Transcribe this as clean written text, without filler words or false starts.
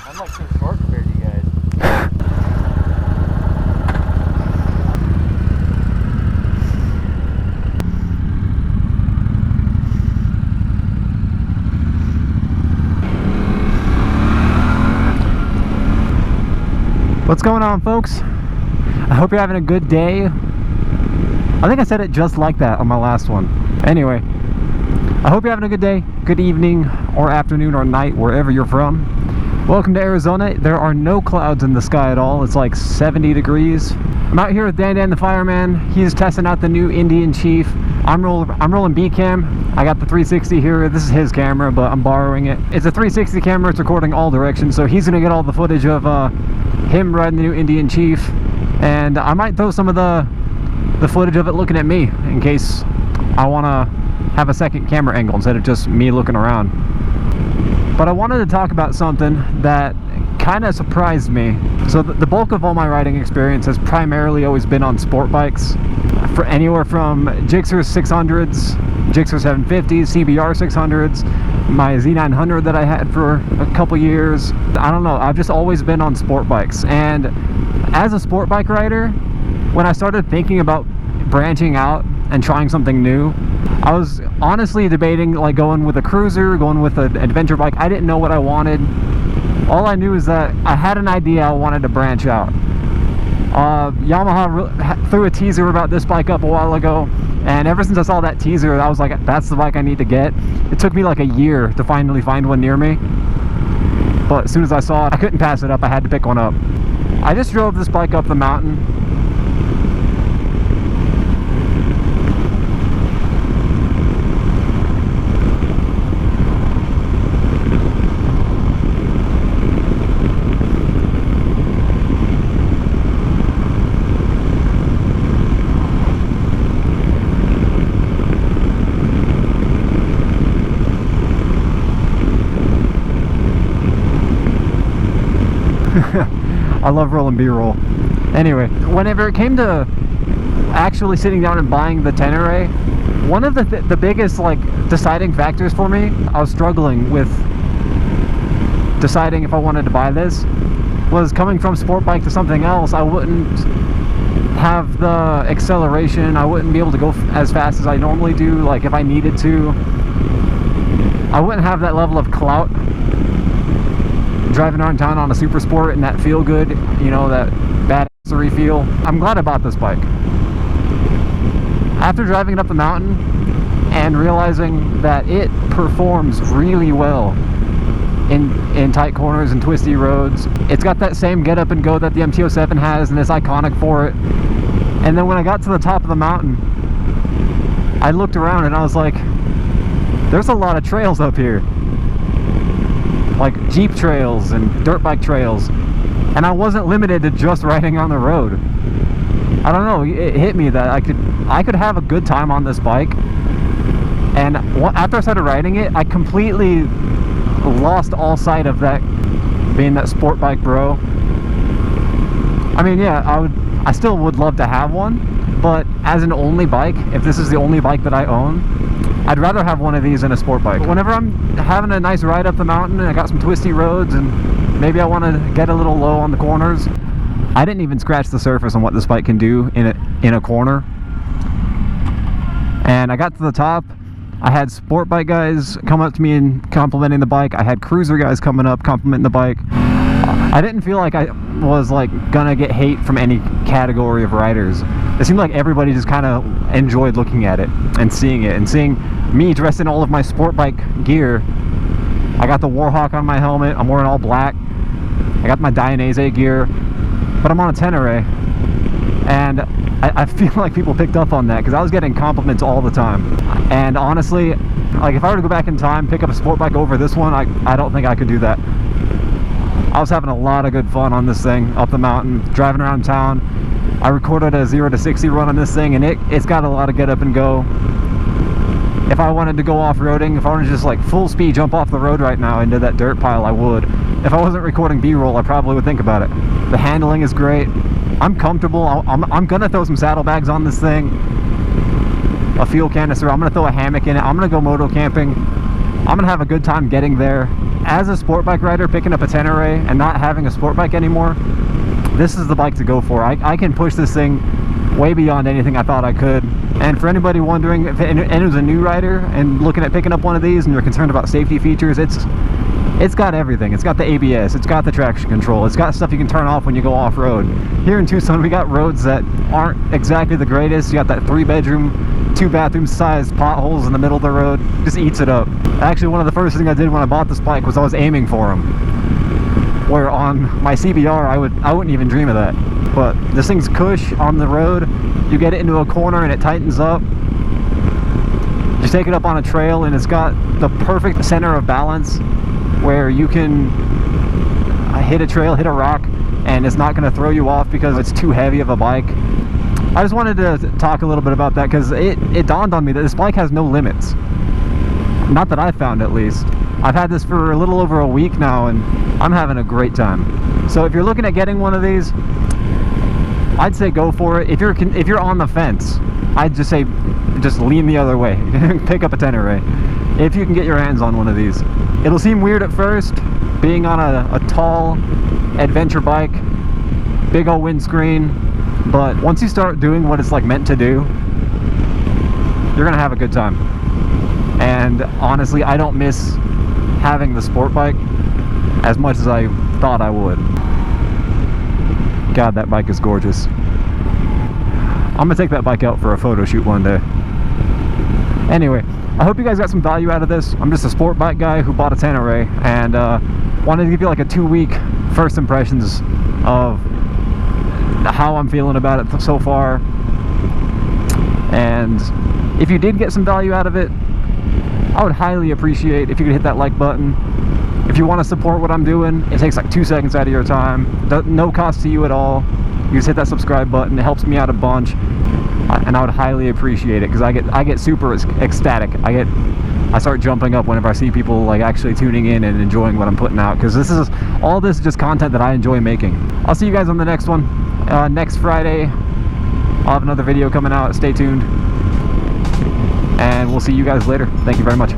I'm like so short compared to you guys. What's going on, folks? I hope you're having a good day. I think I said it just like that on my last one. Anyway, I hope you're having a good day, good evening, or afternoon, or night, wherever you're from. Welcome to Arizona. There are no clouds in the sky at all. It's like 70 degrees. I'm out here with DanDanTheFireman. He's testing out the new Indian Chief. I'm rolling B-cam. I got the 360 here. This is his camera, but I'm borrowing it. It's a 360 camera. It's recording all directions, so he's gonna get all the footage of him riding the new Indian Chief, and I might throw some of the footage of it looking at me in case I want to have a second camera angle instead of just me looking around. But I wanted to talk about something that kind of surprised me. So the bulk of all my riding experience has primarily always been on sport bikes, for anywhere from Gixxer 600s, Gixxer 750s, CBR 600s, my Z900 that I had for a couple years. I don't know, I've just always been on sport bikes. And as a sport bike rider, when I started thinking about branching out and trying something new, I was honestly debating like going with a cruiser, going with an adventure bike. I didn't know what I wanted. All I knew is that I had an idea I wanted to branch out. Yamaha threw a teaser about this bike up a while ago, and ever since I saw that teaser, I was like, that's the bike I need to get. It took me like a year to finally find one near me, but as soon as I saw it, I couldn't pass it up. I had to pick one up. I just drove this bike up the mountain. I love rolling B-roll. Anyway, whenever it came to actually sitting down and buying the Tenere, one of the biggest like deciding factors for me, I was struggling with deciding if I wanted to buy this, was coming from sport bike to something else. I wouldn't have the acceleration. I wouldn't be able to go as fast as I normally do. Like if I needed to, I wouldn't have that level of clout driving around town on a super sport and that feel good, you know, that badassery feel. I'm glad I bought this bike. After driving it up the mountain and realizing that it performs really well in tight corners and twisty roads, it's got that same get up and go that the MT-07 has, and it's iconic for it. And then when I got to the top of the mountain, I looked around and I was like, there's a lot of trails up here, like Jeep trails and dirt bike trails, and I wasn't limited to just riding on the road. I don't know, it hit me that I could have a good time on this bike. And after I started riding it, I completely lost all sight of that being that sport bike bro. I mean, yeah, I still would love to have one, but as an only bike, if this is the only bike that I own, I'd rather have one of these than a sport bike. Whenever I'm having a nice ride up the mountain and I got some twisty roads and maybe I want to get a little low on the corners, I didn't even scratch the surface on what this bike can do in a corner. And I got to the top. I had sport bike guys come up to me and complimenting the bike. I had cruiser guys coming up complimenting the bike. I didn't feel like I was like gonna get hate from any category of riders. It seemed like everybody just kind of enjoyed looking at it and seeing it, and seeing me dressed in all of my sport bike gear. I got the Warhawk on my helmet. I'm wearing all black. I got my Dainese gear, but I'm on a Tenere, and I feel like people picked up on that because I was getting compliments all the time. And honestly, like if I were to go back in time, pick up a sport bike over this one, I don't think I could do that. I was having a lot of good fun on this thing up the mountain, driving around town. I recorded a 0 to 60 run on this thing, and it's got a lot of get up and go. If I wanted to go off-roading, if I wanted to just like full speed jump off the road right now into that dirt pile, I would. If I wasn't recording B-roll, I probably would think about it. The handling is great. I'm comfortable. I'm gonna throw some saddlebags on this thing, a fuel canister. I'm gonna throw a hammock in it. I'm gonna go moto camping. I'm gonna have a good time getting there. as a sport bike rider, picking up a Tenere and not having a sport bike anymore, this is the bike to go for. I can push this thing way beyond anything I thought I could. And for anybody wondering, if anyone's a new rider and looking at picking up one of these and you're concerned about safety features, it's got everything. It's got the ABS, it's got the traction control, it's got stuff you can turn off when you go off-road. Here in Tucson, we got roads that aren't exactly the greatest. You got that 3-bedroom, 2-bathroom sized potholes in the middle of the road. Just eats it up. Actually, one of the first things I did when I bought this bike was I was aiming for them. Where on my CBR, I wouldn't even dream of that. But this thing's cush on the road. You get it into a corner and it tightens up. Just take it up on a trail and it's got the perfect center of balance where you can hit a trail, hit a rock, and it's not going to throw you off because it's too heavy of a bike. I just wanted to talk a little bit about that because it dawned on me that this bike has no limits. Not that I found, at least. I've had this for a little over a week now and I'm having a great time. So if you're looking at getting one of these, I'd say go for it. If you're on the fence, I'd just say just lean the other way. Pick up a Tenere if you can get your hands on one of these. It'll seem weird at first being on a tall adventure bike, big old windscreen, but once you start doing what it's like meant to do, you're gonna have a good time. And honestly, I don't miss having the sport bike as much as I thought I would. God, that bike is gorgeous. I'm gonna take that bike out for a photo shoot one day. Anyway, I hope you guys got some value out of this. I'm just a sport bike guy who bought a Tenere and wanted to give you like a 2-week first impressions of how I'm feeling about it so far. And if you did get some value out of it, I would highly appreciate if you could hit that like button. If you want to support what I'm doing, it takes like 2 seconds out of your time. No cost to you at all. You just hit that subscribe button. It helps me out a bunch. And I would highly appreciate it because I get super ecstatic. I start jumping up whenever I see people like actually tuning in and enjoying what I'm putting out, because all this is just content that I enjoy making. I'll see you guys on the next one. Next Friday I'll have another video coming out. Stay tuned and we'll see you guys later. Thank you very much.